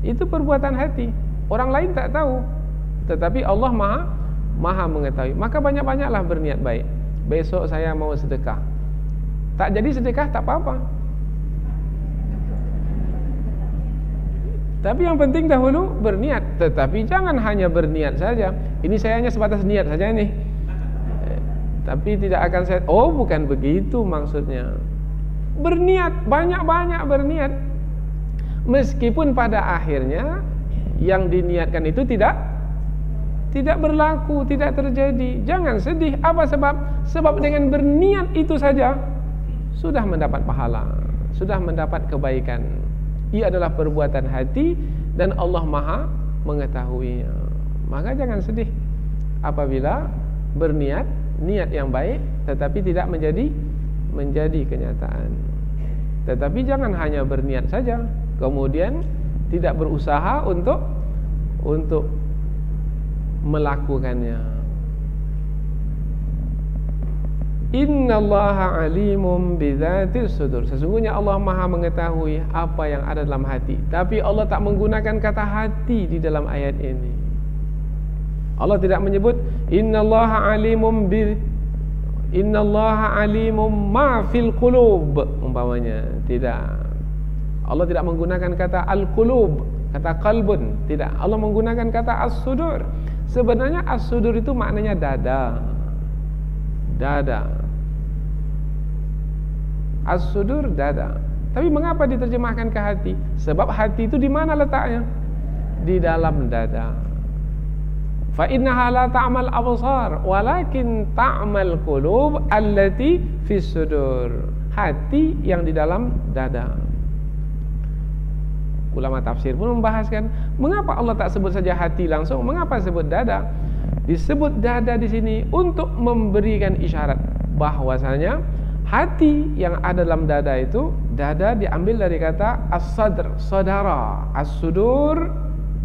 Itu perbuatan hati. Orang lain tak tahu, tetapi Allah Maha mengetahui. Maka banyak-banyaklah berniat baik. Besok saya mau sedekah. Tak jadi sedekah tak apa-apa. Tapi yang penting dahulu berniat. Tetapi jangan hanya berniat saja. Ini saya hanya sebatas niat saja nih. Tapi tidak akan saya, bukan begitu maksudnya. Berniat, banyak-banyak berniat. Meskipun pada akhirnya yang diniatkan itu tidak berlaku, tidak terjadi. Jangan sedih. Apa sebab? Sebab dengan berniat itu saja sudah mendapat pahala, sudah mendapat kebaikan. Ia adalah perbuatan hati dan Allah Maha mengetahuinya. Maka jangan sedih apabila berniat, niat yang baik tetapi tidak menjadi kenyataan. Tetapi jangan hanya berniat saja kemudian tidak berusaha untuk melakukannya. Innallaha alimun bidzatis sudur. Sesungguhnya Allah Maha mengetahui apa yang ada dalam hati. Tapi Allah tak menggunakan kata hati di dalam ayat ini. Allah tidak menyebut innallaha alimun ma fil qulub umpamanya. Tidak. Allah tidak menggunakan kata al-qulub, kata qalbun. Tidak. Allah menggunakan kata as-sudur. Sebenarnya as-sudur itu maknanya dada. As-sudur dada. Tapi mengapa diterjemahkan ke hati? Sebab hati itu di mana letaknya? Di dalam dada. Fa innaha la ta'mal absar, walakin ta'mal qulub allati fis sudur. Hati yang di dalam dada. Ulama tafsir pun membahaskan mengapa Allah tak sebut saja hati langsung, mengapa sebut dada? Disebut dada di sini untuk memberikan isyarat bahwasanya hati yang ada dalam dada itu, dada diambil dari kata as-sadr, saudara, as-sudur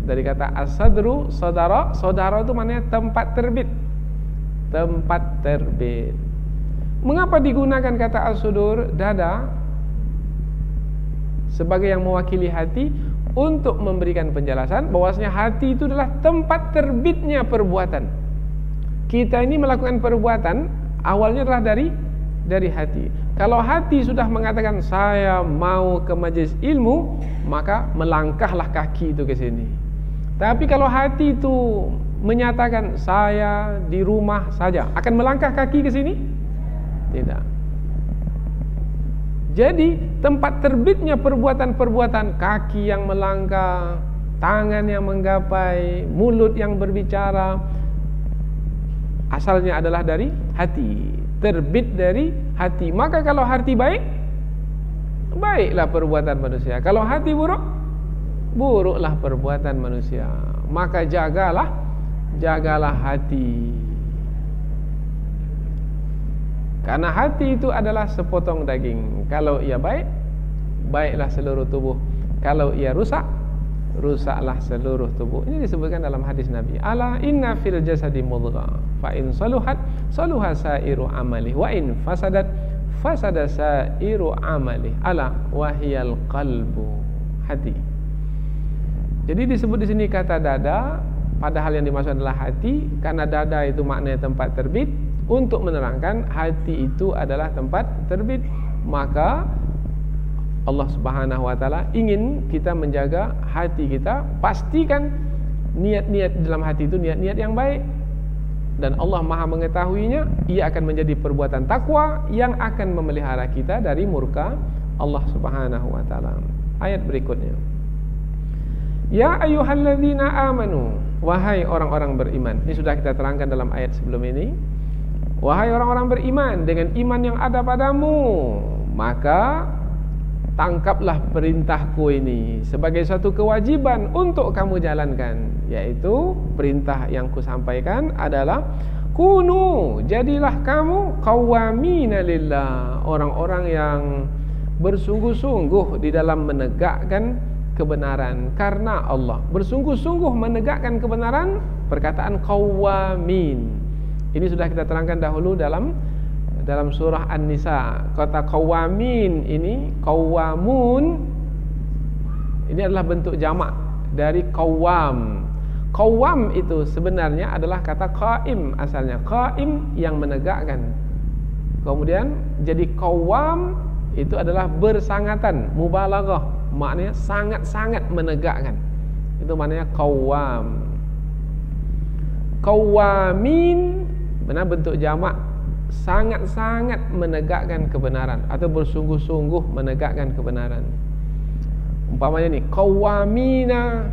dari kata as-sadru, saudara. Saudara itu maknanya tempat terbit. Tempat terbit. Mengapa digunakan kata as-sudur, dada, sebagai yang mewakili hati, untuk memberikan penjelasan bahwasanya hati itu adalah tempat terbitnya perbuatan. Kita ini melakukan perbuatan awalnya adalah dari hati. Kalau hati sudah mengatakan saya mau ke majelis ilmu, maka melangkahlah kaki itu ke sini. Tapi kalau hati itu menyatakan saya di rumah saja, akan melangkah kaki ke sini? Tidak. Jadi tempat terbitnya perbuatan-perbuatan, kaki yang melangkah, tangan yang menggapai, mulut yang berbicara, asalnya adalah dari hati, terbit dari hati. Maka kalau hati baik, baiklah perbuatan manusia. Kalau hati buruk, buruklah perbuatan manusia. Maka jagalah hati. Karena hati itu adalah sepotong daging. Kalau ia baik, baiklah seluruh tubuh. Kalau ia rusak, rusaklah seluruh tubuh. Ini disebutkan dalam hadis Nabi. Ala inna fil jasadi mudghah, fa in saluhat saluha sairu amali, wa in fasadat fasada sairu amali. Ala wahiyal qalbu, hati. Jadi disebut di sini kata dada, padahal yang dimaksud adalah hati, karena dada itu maknanya tempat terbit. Untuk menerangkan hati itu adalah tempat terbit, maka Allah Subhanahu wa taala ingin kita menjaga hati kita. Pastikan niat-niat dalam hati itu niat-niat yang baik, dan Allah Maha mengetahuinya. Ia akan menjadi perbuatan takwa yang akan memelihara kita dari murka Allah Subhanahu wa taala. Ayat berikutnya, ya ayyuhalladzina amanu, wahai orang-orang beriman. Ini sudah kita terangkan dalam ayat sebelum ini. Wahai orang-orang beriman, dengan iman yang ada padamu, maka tangkaplah perintahku ini sebagai suatu kewajiban untuk kamu jalankan. Yaitu perintah yang kusampaikan adalah kunu, jadilah kamu qawwamina lillah, orang-orang yang bersungguh-sungguh di dalam menegakkan kebenaran karena Allah. Bersungguh-sungguh menegakkan kebenaran, perkataan qawwamin. Ini sudah kita terangkan dahulu dalam surah An-Nisa. Kata qawwamin ini, qawwamun, ini adalah bentuk jamak dari qawwam. Qawwam itu sebenarnya adalah kata qaim asalnya. Qaim yang menegakkan. Kemudian jadi qawwam itu adalah bersangatan, mubalaghah, maknanya sangat-sangat menegakkan. Itu maknanya qawwam. Qawwamin benar bentuk jamak, sangat-sangat menegakkan kebenaran atau bersungguh-sungguh menegakkan kebenaran. Umpamanya ni qawwamina,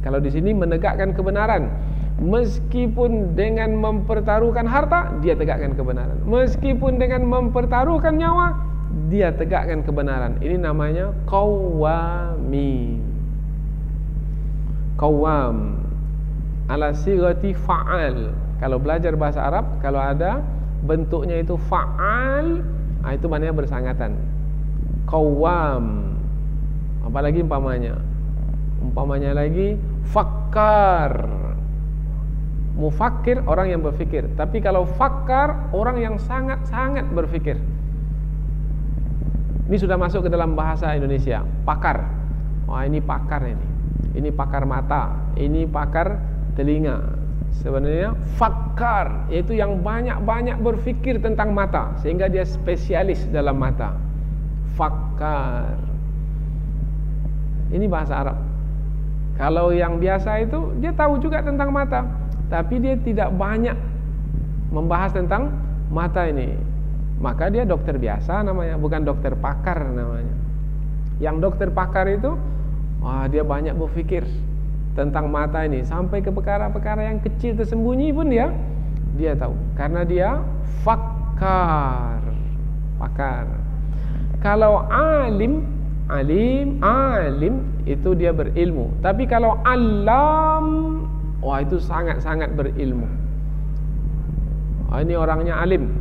kalau di sini menegakkan kebenaran, meskipun dengan mempertaruhkan harta, dia tegakkan kebenaran. Meskipun dengan mempertaruhkan nyawa, dia tegakkan kebenaran. Ini namanya qawwamin. Qawwam ala sighati fa'al. Kalau belajar bahasa Arab, kalau ada bentuknya itu fa'al, itu maknanya bersangatan. Qawwam. Apalagi umpamanya? Umpamanya lagi fakkar. Mufakkir, orang yang berfikir. Tapi kalau fakkar, orang yang sangat-sangat berfikir. Ini sudah masuk ke dalam bahasa Indonesia. Pakar. Wah, ini pakar ini. Ini pakar mata, ini pakar telinga. Sebenarnya fakkar, yaitu yang banyak-banyak berfikir tentang mata, sehingga dia spesialis dalam mata. Fakkar. Ini bahasa Arab. Kalau yang biasa itu, dia tahu juga tentang mata, tapi dia tidak banyak membahas tentang mata ini. Maka dia dokter biasa namanya, bukan dokter pakar namanya. Yang dokter pakar itu, dia banyak berfikir tentang mata ini, sampai ke perkara-perkara yang kecil tersembunyi pun dia tahu, karena dia fakkar, pakar. Kalau alim itu dia berilmu. Tapi kalau alam, itu sangat-sangat berilmu. Ini orangnya alim,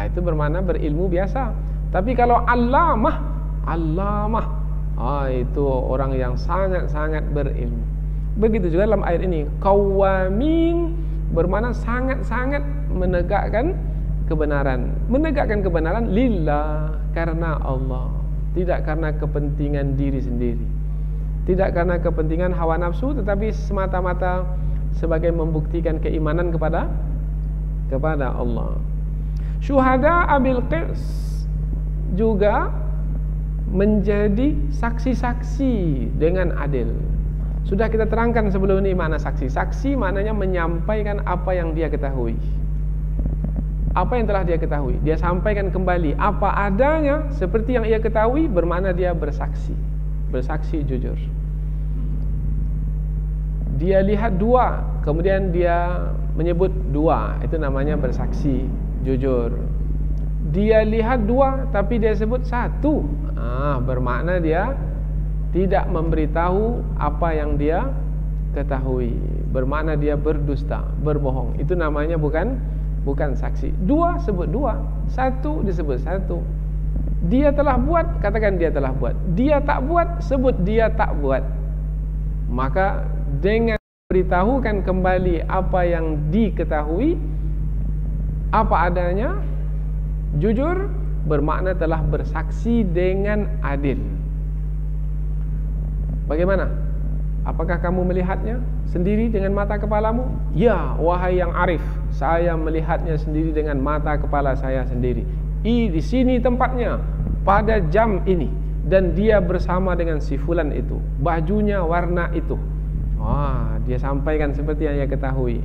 itu bermakna berilmu biasa. Tapi kalau alamah, itu orang yang sangat-sangat berilmu. Begitu juga dalam ayat ini, qawwamin bermakna sangat-sangat menegakkan kebenaran. Menegakkan kebenaran lillah, karena Allah, tidak karena kepentingan diri sendiri, tidak karena kepentingan hawa nafsu, tetapi semata-mata sebagai membuktikan keimanan kepada Allah. Syuhada abil qis juga menjadi saksi-saksi dengan adil. Sudah kita terangkan sebelum ini makna saksi. Saksi maknanya menyampaikan apa yang dia ketahui. apa yang telah dia ketahui, dia sampaikan kembali apa adanya seperti yang ia ketahui, bermakna dia bersaksi. Bersaksi jujur. Dia lihat dua, kemudian dia menyebut dua, itu namanya bersaksi jujur. Dia lihat dua tapi dia sebut satu, bermakna dia tidak memberitahu apa yang dia ketahui, bermakna dia berdusta, berbohong. Itu namanya bukan saksi. Dua sebut dua, satu disebut satu. Dia telah buat, katakan dia telah buat. Dia tak buat, sebut dia tak buat. Maka dengan beritahukan kembali apa yang diketahui, apa adanya, jujur, bermakna telah bersaksi dengan adil. Bagaimana? Apakah kamu melihatnya sendiri dengan mata kepalamu? Ya, wahai yang arif, saya melihatnya sendiri dengan mata kepala saya sendiri. Di sini tempatnya, pada jam ini, dan dia bersama dengan si fulan itu, bajunya warna itu. Dia sampaikan seperti yang dia ketahui.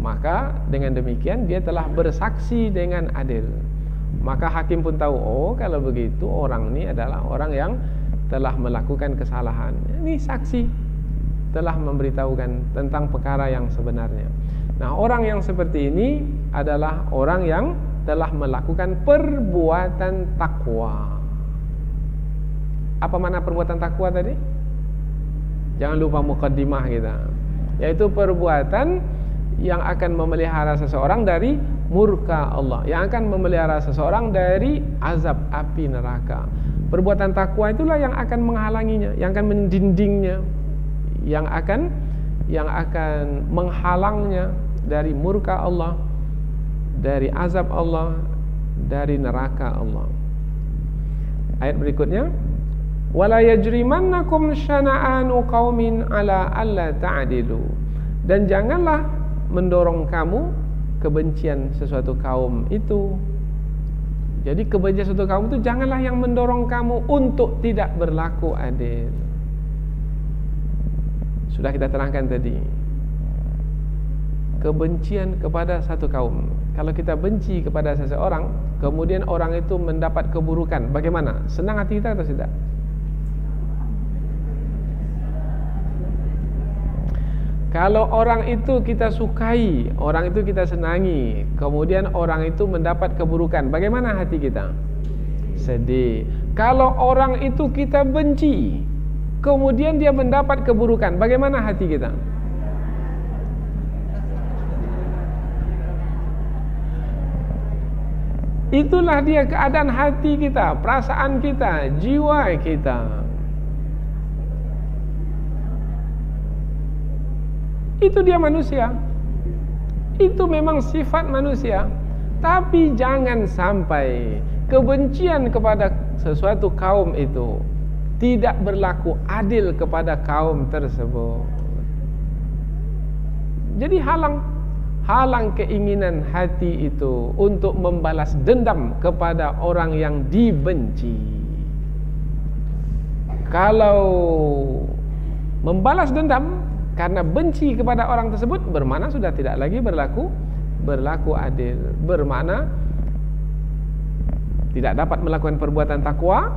Maka dengan demikian dia telah bersaksi dengan adil. Maka hakim pun tahu, kalau begitu orang ini adalah orang yang telah melakukan kesalahan. Ini saksi telah memberitahukan tentang perkara yang sebenarnya. Nah, orang yang seperti ini adalah orang yang telah melakukan perbuatan takwa. Apa makna perbuatan takwa tadi? Jangan lupa mukaddimah kita, yaitu perbuatan yang akan memelihara seseorang dari murka Allah, yang akan memelihara seseorang dari azab api neraka. Perbuatan takwa itulah yang akan menghalanginya, yang akan mendindingnya, yang akan menghalangnya dari murka Allah, dari azab Allah, dari neraka Allah. Ayat berikutnya, wala yajrimannakum syana'anu qaumin ala alla ta'dilu, dan janganlah mendorong kamu kebencian sesuatu kaum itu. Jadi kebencian sesuatu kaum itu janganlah yang mendorong kamu untuk tidak berlaku adil. Sudah kita terangkan tadi, kebencian kepada satu kaum. Kalau kita benci kepada seseorang, kemudian orang itu mendapat keburukan, bagaimana? Senang hati kita atau tidak? Kalau orang itu kita sukai, orang itu kita senangi, kemudian orang itu mendapat keburukan, bagaimana hati kita? Sedih. Kalau orang itu kita benci, kemudian dia mendapat keburukan, bagaimana hati kita? Itulah dia keadaan hati kita, perasaan kita, jiwa kita. Itu dia manusia. Itu memang sifat manusia. Tapi jangan sampai kebencian kepada sesuatu kaum itu tidak berlaku adil kepada kaum tersebut. Jadi halang keinginan hati itu untuk membalas dendam kepada orang yang dibenci. Kalau membalas dendam karena benci kepada orang tersebut, bermakna sudah tidak lagi berlaku adil, bermakna tidak dapat melakukan perbuatan takwa,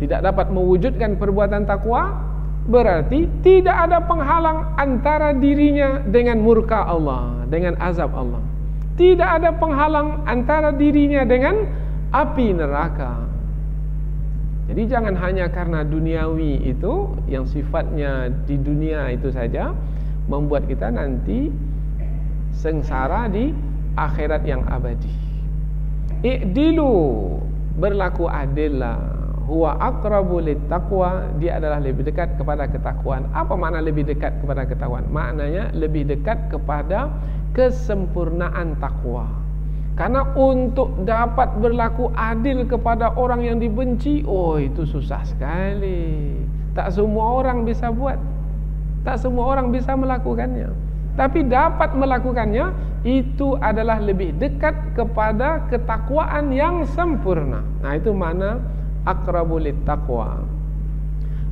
tidak dapat mewujudkan perbuatan takwa, berarti tidak ada penghalang antara dirinya dengan murka Allah, dengan azab Allah. Tidak ada penghalang antara dirinya dengan api neraka. Jadi jangan hanya karena duniawi itu, yang sifatnya di dunia itu saja, membuat kita nanti sengsara di akhirat yang abadi. I'dilu, berlaku adillah, huwa aqrabu littaqwa, dia adalah lebih dekat kepada ketakwaan. Apa makna lebih dekat kepada ketakwaan? Maknanya lebih dekat kepada kesempurnaan takwa. Karena untuk dapat berlaku adil kepada orang yang dibenci, itu susah sekali. Tak semua orang bisa buat, tak semua orang bisa melakukannya. Tapi dapat melakukannya, itu adalah lebih dekat kepada ketakwaan yang sempurna. Nah, itu makna aqrabu littaqwa.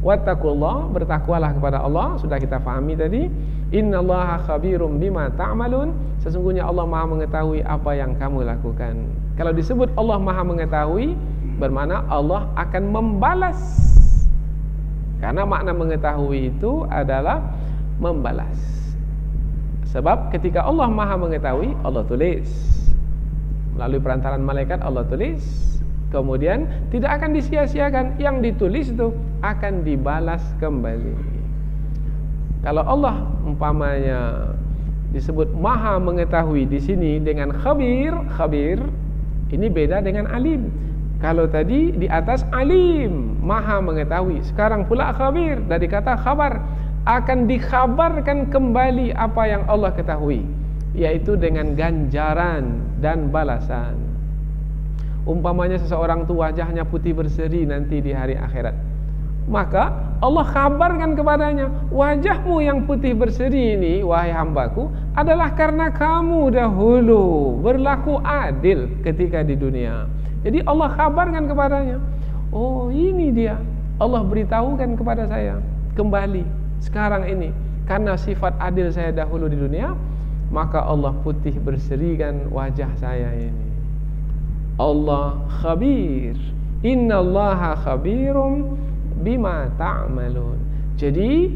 Wattaqullah, bertakwalah kepada Allah, sudah kita fahami tadi. Innallaha khabirum bima ta'malun, sesungguhnya Allah Maha mengetahui apa yang kamu lakukan. Kalau disebut Allah Maha mengetahui, bermakna Allah akan membalas. Karena makna mengetahui itu adalah membalas. Sebab ketika Allah Maha mengetahui, Allah tulis. Melalui perantaran malaikat Allah tulis. Kemudian tidak akan disia-siakan, yang ditulis itu akan dibalas kembali. Kalau Allah umpamanya disebut Maha mengetahui di sini dengan khabir, khabir ini beda dengan alim. Kalau tadi di atas alim, Maha mengetahui, sekarang pula khabir dari kata khabar, akan dikhabarkan kembali apa yang Allah ketahui, yaitu dengan ganjaran dan balasan. Umpamanya seseorang itu wajahnya putih berseri nanti di hari akhirat, maka Allah kabarkan kepadanya, wajahmu yang putih berseri ini, wahai hambaku, adalah karena kamu dahulu berlaku adil ketika di dunia. Jadi Allah kabarkan kepadanya, oh ini dia, Allah beritahukan kepada saya kembali sekarang ini, karena sifat adil saya dahulu di dunia, maka Allah putih berserikan wajah saya ini. Allah khabir, innallaha khabirum bima ta'malun. Jadi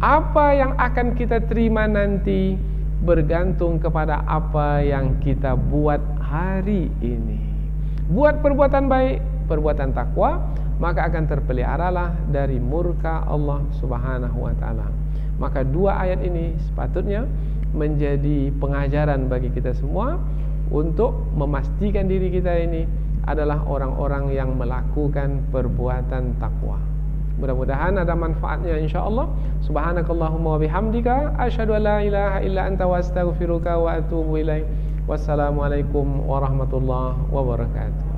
apa yang akan kita terima nanti bergantung kepada apa yang kita buat hari ini. Buat perbuatan baik, perbuatan takwa, maka akan terpeliharalah dari murka Allah Subhanahu wa taala. Maka dua ayat ini sepatutnya menjadi pengajaran bagi kita semua untuk memastikan diri kita ini adalah orang-orang yang melakukan perbuatan takwa. Mudah-mudahan ada manfaatnya insyaallah. Subhanakallahumma wa bihamdika asyhadu an la ilaha illa anta wa astaghfiruka wa atubu ilaik. Wassalamualaikum warahmatullahi wabarakatuh.